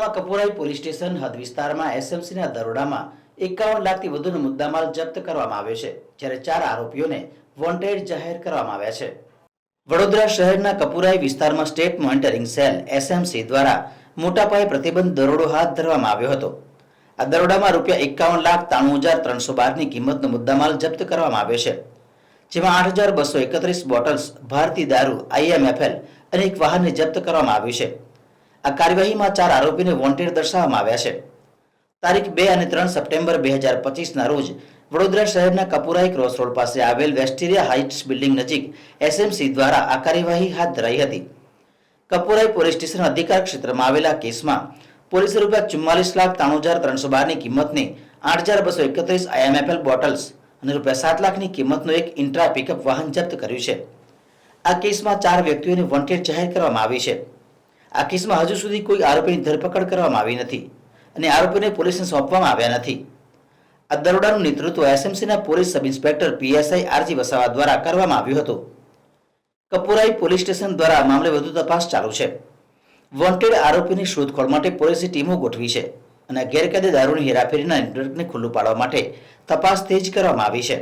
વડોદરામાં Kapurai police station હદ વિસ્તારમાં એસએમસીના દરોડામાં 51 લાખથી વધુનો મુદ્દામાલ જપ્ત કરવામાં આવ્યો છે, જ્યારે 4 આરોપીઓને વોન્ટેડ જાહેર કરવામાં આવ્યા છે। વડોદરા શહેરના કપુરાઈ વિસ્તારમાં સ્ટેટ મોનિટરિંગ સેલ એસએમસી દ્વારા મોટા પાયે પ્રતિબંધ દરોડો હાથ ધરવામાં આવ્યો હતો। આ દરોડામાં ₹51,93,312 ની કિંમતનો મુદ્દામાલ જપ્ત કરવામાં આવ્યો છે, જેમાં 8,231 બોટલ્સ ભારતીય દારૂ IMFL અને એક વાહનને જપ્ત કરવામાં આવ્યું છે। આ કાર્યવાહીમાં 4 આરોપીને વોન્ટેડ દર્શાવવામાં આવ્યા છે। તારીખ 2 અને 3 સપ્ટેમ્બર 2025ના રોજ વડોદરા શહેરના કપુરાઈ ક્રોસ રોડ પાસે આવેલ વેસ્ટેરિયા હાઇટ્સ બિલ્ડિંગ નજીક એસએમસી દ્વારા આ કાર્યવાહી હાથ ધરાઈ હતી। કપુરાઈ પોલીસ સ્ટેશન અધિકાર ક્ષેત્રમાં આવેલા કેસમાં પોલીસે ₹44,93,312 ની કિંમતની 8,231 IMFL બોટલ્સ અને ₹7 લાખની કિંમતનો એક ઇન્ટ્રા પિકઅપ વાહન જપ્ત કર્યું છે। આ કેસમાં 4 વ્યક્તિઓને વોન્ટેડ જાહેર કરવામાં આવી છે। આ કેસમાં હજુ સુધી કોઈ આરોપીની ધરપકડ કરવામાં આવી નથી અને આરોપીને પોલીસને સોંપવામાં આવ્યા નથી। આ દરોડાનું નેતૃત્વ એસએમસીના police sub inspector PSI RG Vasava દ્વારા કરવામાં આવ્યું હતું। કપુરાઈ પોલીસ સ્ટેશન દ્વારા આ મામલે વધુ તપાસ ચાલુ છે। વોન્ટેડ આરોપીની શોધખોળ માટે પોલીસે ટીમો ગોઠવી છે અને ગેરકાયદે દારૂની હેરાફેરીના નેટવર્કને ખુલ્લું પાડવા માટે તપાસ તેજ કરવામાં આવી છે।